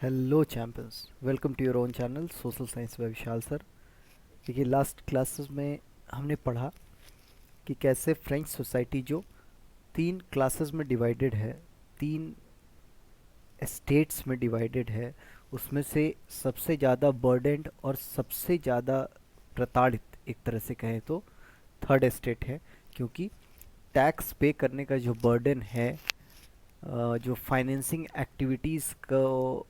Hello champions, welcome to your own channel social science by Vishal sir. देखिए, last classes में हमने पढ़ा कि कैसे फ्रेंच सोसाइटी जो तीन क्लासेस में डिवाइडेड है, तीन स्टेट्स में डिवाइडेड है, उसमें से सबसे ज़्यादा बर्डेंड और सबसे ज़्यादा प्रताड़ित एक तरह से कहें तो थर्ड स्टेट है। क्योंकि टैक्स पे करने का जो बर्डन है, जो फाइनेंसिंग एक्टिविटीज़ को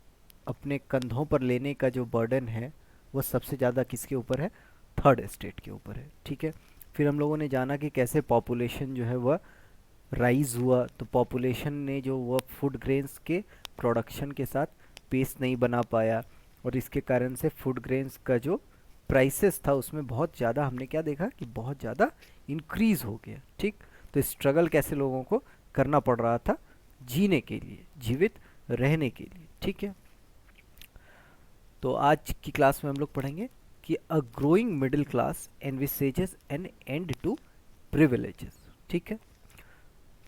अपने कंधों पर लेने का जो बर्डन है, वो सबसे ज़्यादा किसके ऊपर है? थर्ड स्टेट के ऊपर है। ठीक है। फिर हम लोगों ने जाना कि कैसे पॉपुलेशन जो है वह राइज हुआ, तो पॉपुलेशन ने जो वह फूड ग्रेन्स के प्रोडक्शन के साथ पेस नहीं बना पाया, और इसके कारण से फूड ग्रेन्स का जो प्राइसेस था उसमें बहुत ज़्यादा हमने क्या देखा कि बहुत ज़्यादा इंक्रीज हो गया। ठीक। तो स्ट्रगल कैसे लोगों को करना पड़ रहा था जीने के लिए, जीवित रहने के लिए। ठीक है। तो आज की क्लास में हम लोग पढ़ेंगे कि a growing middle class envisages an end to privileges. ठीक है।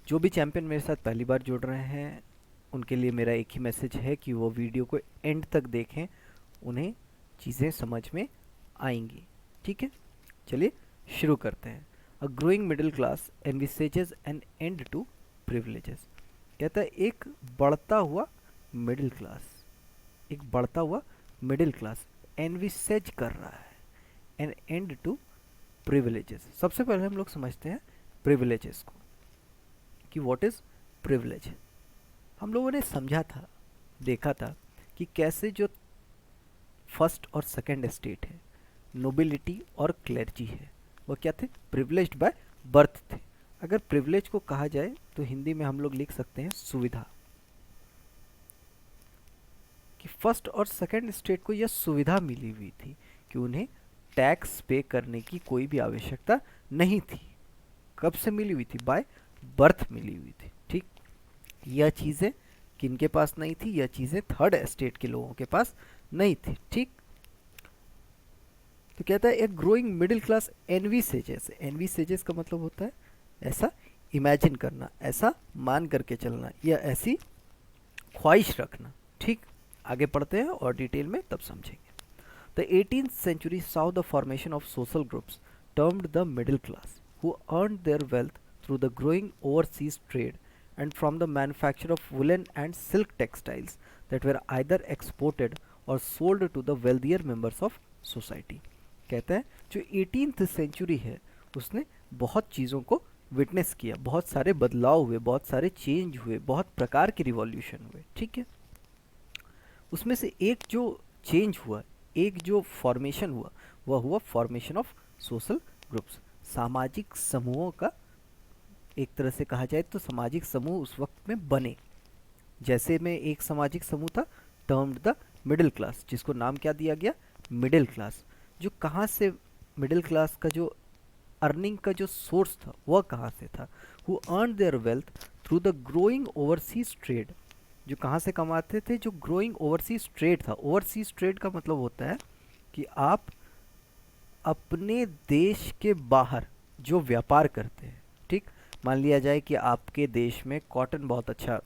जो भी चैंपियन मेरे साथ पहली बार जुड़ रहे हैं उनके लिए मेरा एक ही मैसेज है कि वो वीडियो को एंड तक देखें, उन्हें चीज़ें समझ में आएंगी। ठीक है। चलिए शुरू करते हैं। A growing middle class envisages an end to privileges. कहता है एक बढ़ता हुआ मिडिल क्लास, एक बढ़ता हुआ मिडिल क्लास एनविसेज कर रहा है एन एंड टू प्रिविलेजेस। सबसे पहले हम लोग समझते हैं प्रिविलेजेस को कि व्हाट इज प्रिविलेज। हम लोगों ने समझा था, देखा था कि कैसे जो फर्स्ट और सेकंड स्टेट है, नोबिलिटी और क्लर्जी है, वो क्या थे? प्रिविलेज्ड बाय बर्थ थे। अगर प्रिविलेज को कहा जाए तो हिंदी में हम लोग लिख सकते हैं सुविधा, कि फर्स्ट और सेकंड स्टेट को यह सुविधा मिली हुई थी कि उन्हें टैक्स पे करने की कोई भी आवश्यकता नहीं थी। कब से मिली हुई थी? बाय बर्थ मिली हुई थी। ठीक। यह चीज़ें किनके पास नहीं थी? यह चीज़ें थर्ड स्टेट के लोगों के पास नहीं थी। ठीक। तो कहता है एक growing middle class envisages. Envisages का मतलब होता है ऐसा इमेजिन करना, ऐसा मान करके चलना, या ऐसी ख्वाहिश रखना। ठीक। आगे पढ़ते हैं और डिटेल में तब समझेंगे। The 18th century saw the formation of social groups termed the middle class, who earned their wealth through the growing overseas trade and from the manufacture of woolen and silk textiles that were either exported or sold to the wealthier members of society. कहते हैं जो 18th century है उसने बहुत चीज़ों को witness किया, बहुत सारे बदलाव हुए, बहुत सारे चेंज हुए, बहुत प्रकार के रिवॉल्यूशन हुए। ठीक है। उसमें से एक जो चेंज हुआ, एक जो फॉर्मेशन हुआ, वह हुआ फॉर्मेशन ऑफ सोशल ग्रुप्स। सामाजिक समूहों का, एक तरह से कहा जाए तो सामाजिक समूह उस वक्त में बने। जैसे में एक सामाजिक समूह था टर्म्ड द मिडिल क्लास, जिसको नाम क्या दिया गया? Middle class. जो कहाँ से मिडिल क्लास का जो अर्निंग का जो सोर्स था वह कहाँ से था? Who earn there wealth through the growing overseas trade. जो कहाँ से कमाते थे? जो ग्रोइंग ओवरसीज ट्रेड था। ओवरसीज ट्रेड का मतलब होता है कि आप अपने देश के बाहर जो व्यापार करते हैं। ठीक। मान लिया जाए कि आपके देश में कॉटन बहुत अच्छा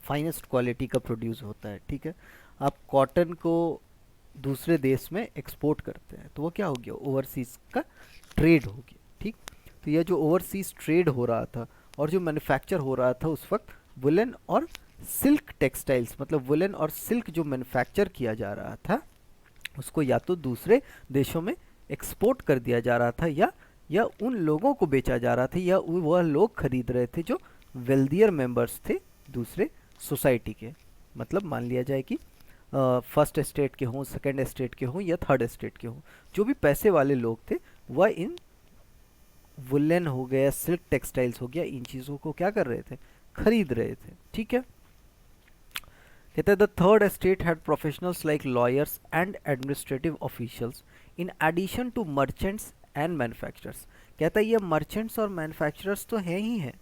फाइनेस्ट क्वालिटी का प्रोड्यूस होता है। ठीक है। आप कॉटन को दूसरे देश में एक्सपोर्ट करते हैं, तो वो क्या हो गया? ओवरसीज का ट्रेड हो गया। ठीक। तो यह जो ओवरसीज ट्रेड हो रहा था और जो मैन्युफैक्चर हो रहा था उस वक्त वुलन और सिल्क टेक्सटाइल्स, मतलब वुलन और सिल्क जो मैन्युफैक्चर किया जा रहा था उसको या तो दूसरे देशों में एक्सपोर्ट कर दिया जा रहा था, या उन लोगों को बेचा जा रहा था, या वह लोग खरीद रहे थे जो वेल्दियर मेंबर्स थे दूसरे सोसाइटी के। मतलब मान लिया जाए कि फर्स्ट स्टेट के हों, सेकंड स्टेट के हों, या थर्ड स्टेट के हों, जो भी पैसे वाले लोग थे वह इन वुलन हो गया, सिल्क टेक्सटाइल्स हो गया, इन चीज़ों को क्या कर रहे थे? खरीद रहे थे। ठीक है। कहते हैं the third state had professionals like lawyers and administrative officials in addition to merchants and manufacturers. कहता है ये मर्चेंट्स और मैन्युफैक्चरर्स तो हैं ही हैं,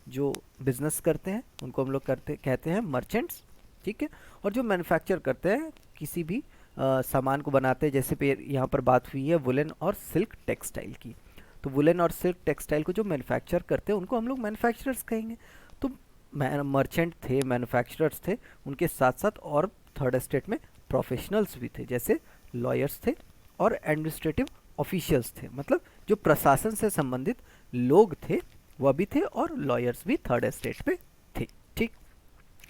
जो बिजनेस करते हैं उनको हम लोग कहते हैं मर्चेंट्स। ठीक है। और जो मैन्युफैक्चर करते हैं, किसी भी सामान को बनाते हैं, जैसे पे यहाँ पर बात हुई है वुलन और सिल्क टेक्सटाइल की, तो वुलन और सिल्क टेक्सटाइल को जो मैन्युफैक्चर करते हैं उनको हम लोग मैन्युफैक्चरर्स कहेंगे। तो मर्चेंट थे, मैन्युफैक्चरर्स थे, उनके साथ साथ और थर्ड स्टेट में प्रोफेशनल्स भी थे, जैसे लॉयर्स थे और एडमिनिस्ट्रेटिव ऑफिशियल्स थे, मतलब जो प्रशासन से संबंधित लोग थे वह भी थे, और लॉयर्स भी थर्ड स्टेट पे थे। ठीक,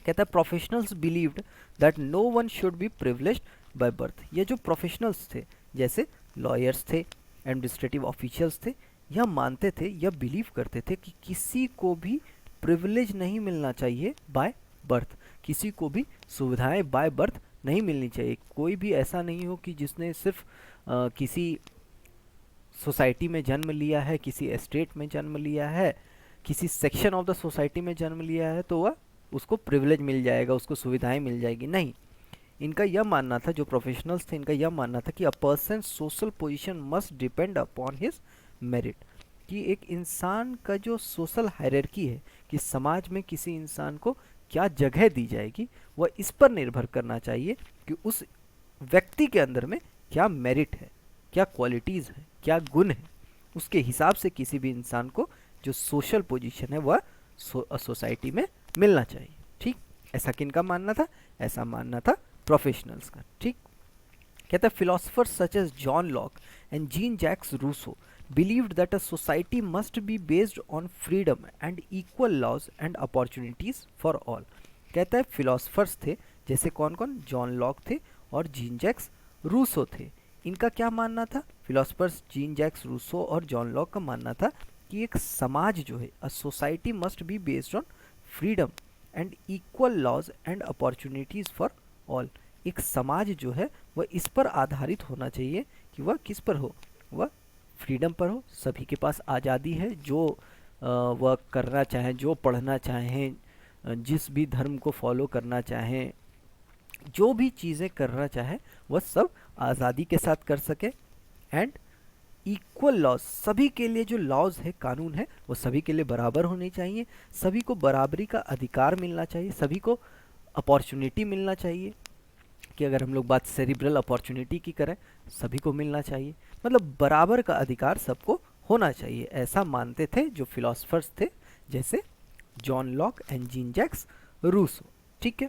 कहता है professionals believed that no one should be privileged by birth. ये जो प्रोफेशनल्स थे, जैसे लॉयर्स थे, एडमिनिस्ट्रेटिव ऑफिशियल्स थे, यह मानते थे, यह बिलीव करते थे कि किसी को भी प्रिविलेज नहीं मिलना चाहिए बाय बर्थ, किसी को भी सुविधाएं बाय बर्थ नहीं मिलनी चाहिए। कोई भी ऐसा नहीं हो कि जिसने सिर्फ किसी सोसाइटी में जन्म लिया है, किसी एस्टेट में जन्म लिया है, किसी सेक्शन ऑफ द सोसाइटी में जन्म लिया है तो वह उसको प्रिविलेज मिल जाएगा, उसको सुविधाएं मिल जाएगी। नहीं, इनका यह मानना था, जो प्रोफेशनल्स थे इनका यह मानना था कि a person social position must depend upon his merit, कि एक इंसान का जो सोशल हायरार्की है कि समाज में किसी इंसान को क्या जगह दी जाएगी, वह इस पर निर्भर करना चाहिए कि उस व्यक्ति के अंदर में क्या मेरिट है, क्या क्वालिटीज़ है, क्या गुण है। उसके हिसाब से किसी भी इंसान को जो सोशल पोजीशन है वह सोसाइटी में मिलना चाहिए। ठीक, ऐसा किनका मानना था? ऐसा मानना था प्रोफेशनल्स का। ठीक, कहता है philosophers such as John Locke and Jean Jacques Rousseau believed that a society must be based on freedom and equal laws and opportunities for all। कहता है फिलोसफर्स थे, जैसे कौन कौन? जॉन लॉक थे और जीन जैक्स रूसो थे। इनका क्या मानना था? फिलोसफर्स जीन जैक्स रूसो और जॉन लॉक का मानना था कि एक समाज जो है, a society must be based on freedom and equal laws and opportunities for all. एक समाज जो है वह इस पर आधारित होना चाहिए कि वह किस पर हो? वह फ्रीडम पर हो, सभी के पास आज़ादी है, जो वह करना चाहें, जो पढ़ना चाहें, जिस भी धर्म को फॉलो करना चाहें, जो भी चीज़ें करना चाहें वह सब आज़ादी के साथ कर सके। एंड इक्वल लॉज, सभी के लिए जो लॉज है, कानून है, वो सभी के लिए बराबर होने चाहिए, सभी को बराबरी का अधिकार मिलना चाहिए, सभी को अपॉर्चुनिटी मिलना चाहिए, कि अगर हम लोग बात सेरिब्रल अपॉर्चुनिटी की करें, सभी को मिलना चाहिए, मतलब बराबर का अधिकार सबको होना चाहिए। ऐसा मानते थे जो फिलोसफर्स थे, जैसे John Locke and Jean Jacques Rousseau. ठीक है,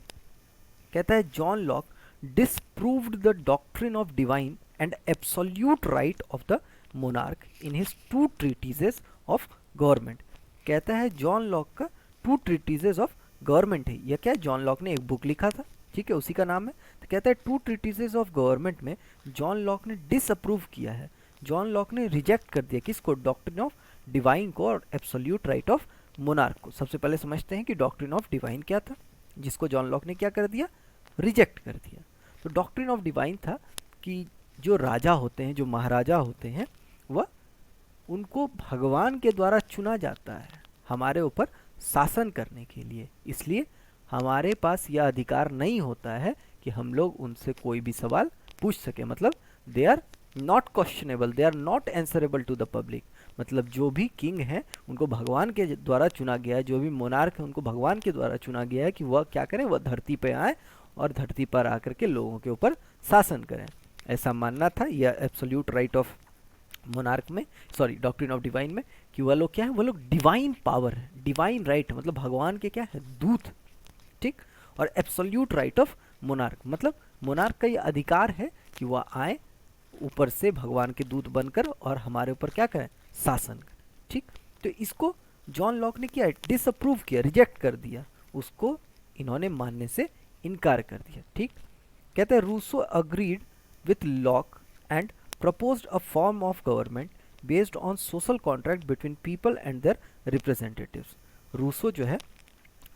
कहता है John Locke disproved the doctrine of divine and absolute right of the monarch in his two treatises of government. कहता है जॉन लॉक का टू ट्रीटीजेस ऑफ गवर्नमेंट है, यह क्या? जॉन लॉक ने एक बुक लिखा था, ठीक है, उसी का नाम है। तो कहता है टू ट्रीटीजेस ऑफ गवर्नमेंट में जॉन लॉक ने डिसअप्रूव किया है, जॉन लॉक ने रिजेक्ट कर दिया किसको? डॉक्ट्रिन ऑफ डिवाइन को और एब्सोल्यूट राइट ऑफ मोनार्क को। सबसे पहले समझते हैं कि डॉक्ट्रिन ऑफ डिवाइन क्या था, जिसको जॉन लॉक ने क्या कर दिया? रिजेक्ट कर दिया। तो डॉक्ट्रिन ऑफ डिवाइन था कि जो राजा होते हैं, जो महाराजा होते हैं, वह उनको भगवान के द्वारा चुना जाता है हमारे ऊपर शासन करने के लिए, इसलिए हमारे पास यह अधिकार नहीं होता है कि हम लोग उनसे कोई भी सवाल पूछ सके। मतलब they are not questionable, they are not answerable to the public. मतलब जो भी किंग है उनको भगवान के द्वारा चुना गया है, जो भी मोनार्क है उनको भगवान के द्वारा चुना गया है कि वह क्या करें? वह धरती पे आए और धरती पर आकर के लोगों के ऊपर शासन करें। ऐसा मानना था यह एब्सोल्यूट राइट ऑफ मोनार्क में, सॉरी डॉक्ट्रिन ऑफ डिवाइन में, कि वह लोग क्या है? वह लोग डिवाइन पावर है, डिवाइन राइट मतलब भगवान के क्या है? दूत। ठीक, और एब्सोल्यूट राइट ऑफ मोनार्क मतलब मोनार्क का ये अधिकार है कि वह आए ऊपर से भगवान के दूत बनकर और हमारे ऊपर क्या करें? शासन करें। ठीक, तो इसको जॉन लॉक ने क्या? डिसअप्रूव किया, रिजेक्ट कर दिया, उसको इन्होंने मानने से इनकार कर दिया। ठीक, कहते हैं Rousseau agreed with Locke and proposed a form of government based on social contract between people and their representatives। Rousseau जो है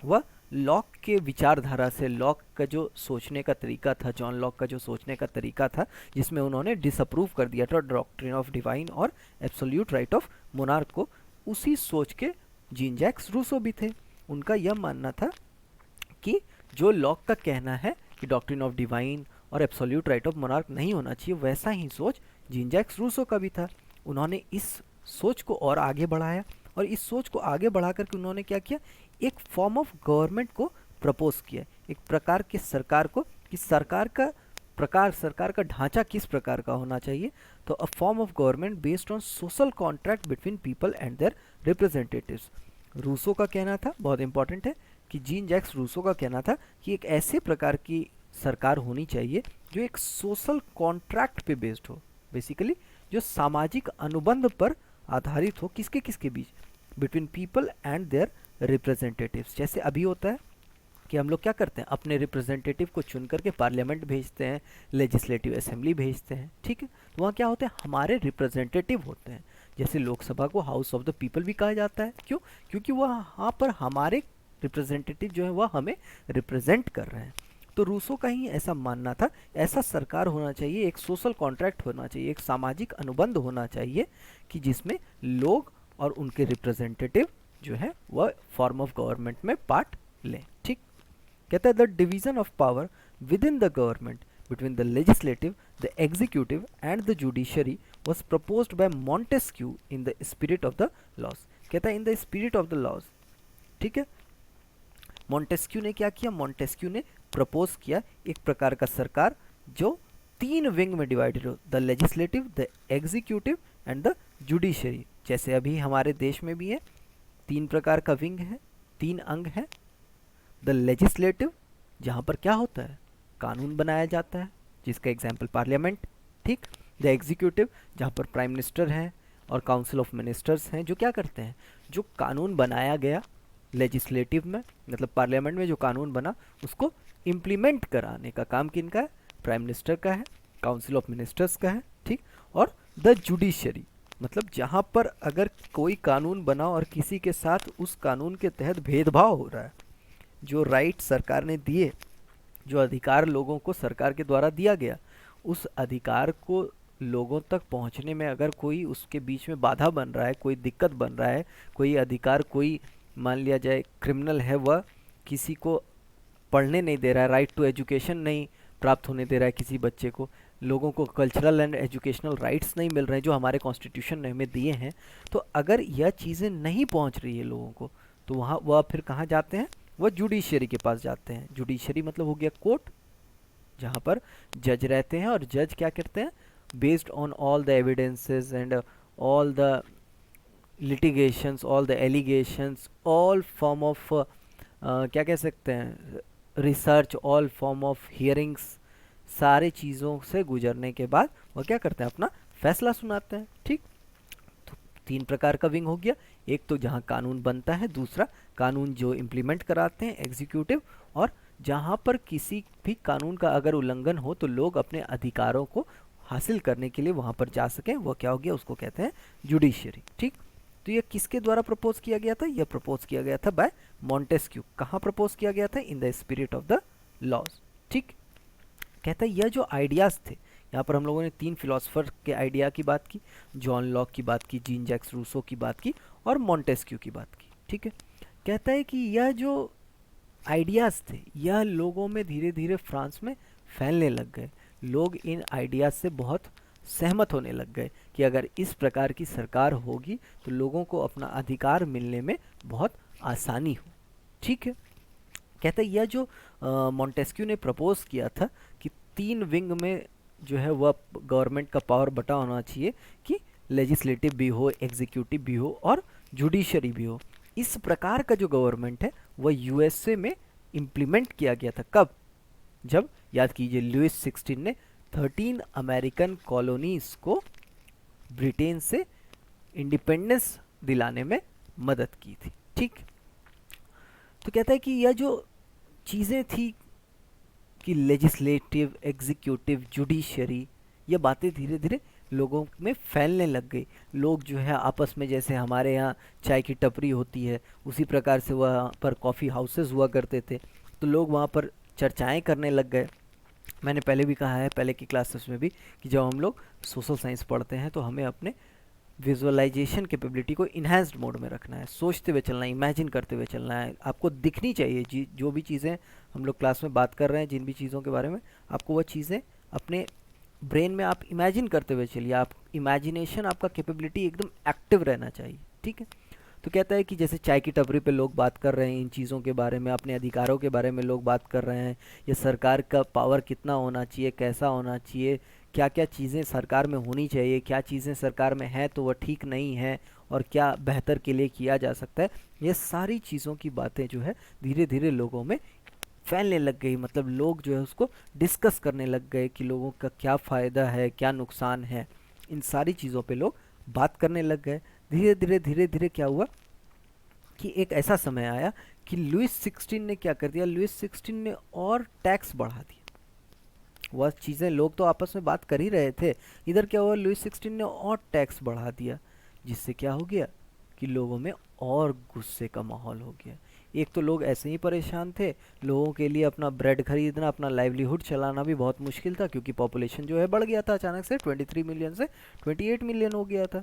वह लॉक के विचारधारा से, लॉक का जो सोचने का तरीका था, जॉन लॉक का जो सोचने का तरीका था, जिसमें उन्होंने डिसअप्रूव कर दिया था डॉक्ट्रिन ऑफ डिवाइन और एब्सोल्यूट राइट ऑफ मोनार्क को, उसी सोच के जीन जैक्स रूसो भी थे। उनका यह मानना था कि जो लॉक का कहना है कि डॉक्ट्रिन ऑफ डिवाइन और एब्सोल्यूट राइट ऑफ मोनार्क नहीं होना चाहिए, वैसा ही सोच जीन जैक्स रूसो का भी था। उन्होंने इस सोच को और आगे बढ़ाया, और इस सोच को आगे बढ़ा करके उन्होंने क्या किया? एक फॉर्म ऑफ गवर्नमेंट को प्रपोज किया, एक प्रकार की सरकार को, कि सरकार का प्रकार, सरकार का ढांचा किस प्रकार का होना चाहिए। तो a form of government based on social contract between people and their representatives. Rousseau का कहना था, बहुत इंपॉर्टेंट है, कि जीन जैक्स रूसो का कहना था कि एक ऐसे प्रकार की सरकार होनी चाहिए जो एक सोशल कॉन्ट्रैक्ट पे बेस्ड हो, बेसिकली जो सामाजिक अनुबंध पर आधारित हो, किसके किसके बीच, between people and their representatives. जैसे अभी होता है कि हम लोग क्या करते हैं, अपने रिप्रेजेंटेटिव को चुन करके पार्लियामेंट भेजते हैं, लेजिस्लेटिव असेंबली भेजते हैं, ठीक है। तो वहाँ क्या होते हैं, हमारे रिप्रेजेंटेटिव होते हैं। जैसे लोकसभा को हाउस ऑफ द पीपल भी कहा जाता है, क्यों, क्योंकि वहाँ पर हमारे रिप्रेजेंटेटिव जो है वह हमें रिप्रेजेंट कर रहे हैं। तो रूसो का ही ऐसा मानना था, ऐसा सरकार होना चाहिए, एक सोशल कॉन्ट्रैक्ट होना चाहिए, एक सामाजिक अनुबंध होना चाहिए कि जिसमें लोग और उनके रिप्रेजेंटेटिव जो है वह फॉर्म ऑफ गवर्नमेंट में पार्ट लें, ठीक। कहता है the division of power within the government between the legislative, the executive and the judiciary was proposed by Montesquieu in the spirit of the laws. कहता है in the spirit of the laws, ठीक है। Montesquieu ने क्या किया, Montesquieu ने propose किया एक प्रकार का सरकार जो 3 विंग में डिवाइडेड हो, the legislative, the executive and the judiciary. जैसे अभी हमारे देश में भी है 3 प्रकार का विंग है, 3 अंग है। द लेजिस्लेटिव जहाँ पर क्या होता है, कानून बनाया जाता है, जिसका एग्जाम्पल पार्लियामेंट, ठीक। द एग्जीक्यूटिव जहाँ पर प्राइम मिनिस्टर हैं और काउंसिल ऑफ मिनिस्टर्स हैं जो क्या करते हैं, जो कानून बनाया गया लेजिस्लेटिव में, मतलब पार्लियामेंट में जो कानून बना उसको इम्प्लीमेंट कराने का काम किनका है, प्राइम मिनिस्टर का है, काउंसिल ऑफ मिनिस्टर्स का है, ठीक। और द जुडिशरी मतलब जहाँ पर अगर कोई कानून बना और किसी के साथ उस कानून के तहत भेदभाव हो रहा है, जो राइट सरकार ने दिए, जो अधिकार लोगों को सरकार के द्वारा दिया गया, उस अधिकार को लोगों तक पहुंचने में अगर कोई उसके बीच में बाधा बन रहा है, कोई दिक्कत बन रहा है, कोई अधिकार, कोई मान लिया जाए क्रिमिनल है, वह किसी को पढ़ने नहीं दे रहा है, राइट टू एजुकेशन नहीं प्राप्त होने दे रहा है किसी बच्चे को, लोगों को कल्चरल एंड एजुकेशनल राइट्स नहीं मिल रहे हैं जो हमारे कॉन्स्टिट्यूशन ने हमें दिए हैं, तो अगर यह चीज़ें नहीं पहुंच रही है लोगों को, तो वहाँ वह फिर कहाँ जाते हैं, वह जुडिशरी के पास जाते हैं। जुडिशरी मतलब हो गया कोर्ट, जहाँ पर जज रहते हैं, और जज क्या करते हैं, based on all the evidences and all the litigations, all the allegations, all form of क्या कह सकते हैं, research, all form of hearings, सारे चीज़ों से गुजरने के बाद वो क्या करते हैं, अपना फैसला सुनाते हैं, ठीक। तो 3 प्रकार का विंग हो गया, एक तो जहाँ कानून बनता है, दूसरा कानून जो इम्प्लीमेंट कराते हैं एग्जीक्यूटिव, और जहाँ पर किसी भी कानून का अगर उल्लंघन हो तो लोग अपने अधिकारों को हासिल करने के लिए वहाँ पर जा सकें, वो क्या हो गया, उसको कहते हैं जुडिशरी, ठीक। तो ये किसके द्वारा प्रपोज किया गया था, यह प्रपोज किया गया था बाय मॉन्टेस्क्यू। कहाँ प्रपोज किया गया था, in the spirit of the laws, ठीक। कहता है यह जो आइडियाज़ थे, यहाँ पर हम लोगों ने 3 फिलोसफर के आइडिया की बात की, जॉन लॉक की बात की, जीन जैक्स रूसो की बात की और मॉन्टेस्क्यू की बात की, ठीक है। कहता है कि यह जो आइडियाज़ थे यह लोगों में धीरे धीरे फ्रांस में फैलने लग गए, लोग इन आइडियाज़ से बहुत सहमत होने लग गए कि अगर इस प्रकार की सरकार होगी तो लोगों को अपना अधिकार मिलने में बहुत आसानी हो, ठीक है। कहते हैं यह जो मॉन्टेस्क्यू ने प्रपोज किया था कि 3 विंग में जो है वह गवर्नमेंट का पावर बटा होना चाहिए, कि लेजिस्लेटिव भी हो, एग्जीक्यूटिव भी हो और जुडिशरी भी हो। इस प्रकार का जो गवर्नमेंट है वह यूएसए में इम्प्लीमेंट किया गया था, कब, जब याद कीजिए लुइस 16 ने 13 अमेरिकन कॉलोनीज को ब्रिटेन से इंडिपेंडेंस दिलाने में मदद की थी, ठीक। तो कहता है कि यह जो चीज़ें थी कि लेजिस्लेटिव, एग्जीक्यूटिव, जुडिशरी, ये बातें धीरे धीरे लोगों में फैलने लग गई। लोग जो है आपस में, जैसे हमारे यहाँ चाय की टपरी होती है उसी प्रकार से वहाँ पर कॉफ़ी हाउसेस हुआ करते थे, तो लोग वहाँ पर चर्चाएं करने लग गए। मैंने पहले भी कहा है, पहले की क्लासेस में भी, कि जब हम लोग सोशल साइंस पढ़ते हैं तो हमें अपने विजुअलाइजेशन कैपेबिलिटी को इन्हांस्ड मोड में रखना है, सोचते हुए चलना है, इमेजिन करते हुए चलना है। आपको दिखनी चाहिए जी, जो भी चीज़ें हम लोग क्लास में बात कर रहे हैं, जिन भी चीज़ों के बारे में, आपको वह चीज़ें अपने ब्रेन में आप इमेजिन करते हुए चलिए। आप इमेजिनेशन, आपका कैपेबिलिटी एकदम एक्टिव रहना चाहिए, ठीक है। तो कहता है कि जैसे चाय की टपरी पे लोग बात कर रहे हैं इन चीज़ों के बारे में, अपने अधिकारों के बारे में लोग बात कर रहे हैं, या सरकार का पावर कितना होना चाहिए, कैसा होना चाहिए, क्या क्या चीज़ें सरकार में होनी चाहिए, क्या चीज़ें सरकार में है तो वह ठीक नहीं है, और क्या बेहतर के लिए किया जा सकता है। ये सारी चीज़ों की बातें जो है धीरे धीरे लोगों में फैलने लग गई, मतलब लोग जो है उसको डिस्कस करने लग गए कि लोगों का क्या फ़ायदा है, क्या नुकसान है, इन सारी चीज़ों पे लोग बात करने लग गए। धीरे धीरे क्या हुआ कि एक ऐसा समय आया कि लुइस 16 ने क्या कर दिया, लुइस 16 ने और टैक्स बढ़ा दिया। वह चीज़ें लोग तो आपस में बात कर ही रहे थे, इधर क्या हुआ, लुइस 16 ने और टैक्स बढ़ा दिया, जिससे क्या हो गया कि लोगों में और गुस्से का माहौल हो गया। एक तो लोग ऐसे ही परेशान थे, लोगों के लिए अपना ब्रेड खरीदना, अपना लाइवलीहुड चलाना भी बहुत मुश्किल था, क्योंकि पॉपुलेशन जो है बढ़ गया था, अचानक से 23 मिलियन से 28 मिलियन हो गया था।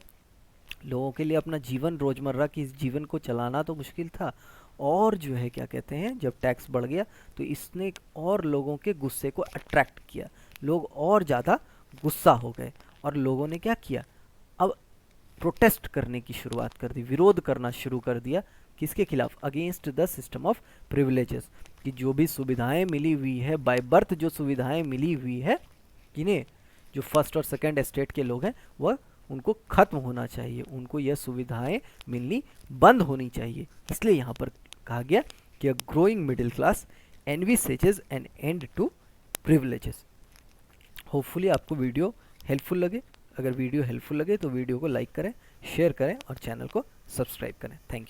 लोगों के लिए अपना जीवन, रोजमर्रा की इस जीवन को चलाना तो मुश्किल था। और जो है क्या कहते हैं, जब टैक्स बढ़ गया तो इसने और लोगों के गुस्से को अट्रैक्ट किया, लोग और ज़्यादा गुस्सा हो गए, और लोगों ने क्या किया, अब प्रोटेस्ट करने की शुरुआत कर दी, विरोध करना शुरू कर दिया। किसके खिलाफ, against the system of privileges, कि जो भी सुविधाएं मिली हुई है बाय बर्थ, जो सुविधाएं मिली हुई है किन्हें, जो फर्स्ट और सेकंड एस्टेट के लोग हैं, वह उनको खत्म होना चाहिए, उनको यह सुविधाएं मिलनी बंद होनी चाहिए। इसलिए यहाँ पर कहा गया कि a growing middle class envisages an end to privileges. Hopefully आपको वीडियो हेल्पफुल लगे। अगर वीडियो हेल्पफुल लगे तो वीडियो को लाइक करें, शेयर करें और चैनल को सब्सक्राइब करें। Thank you.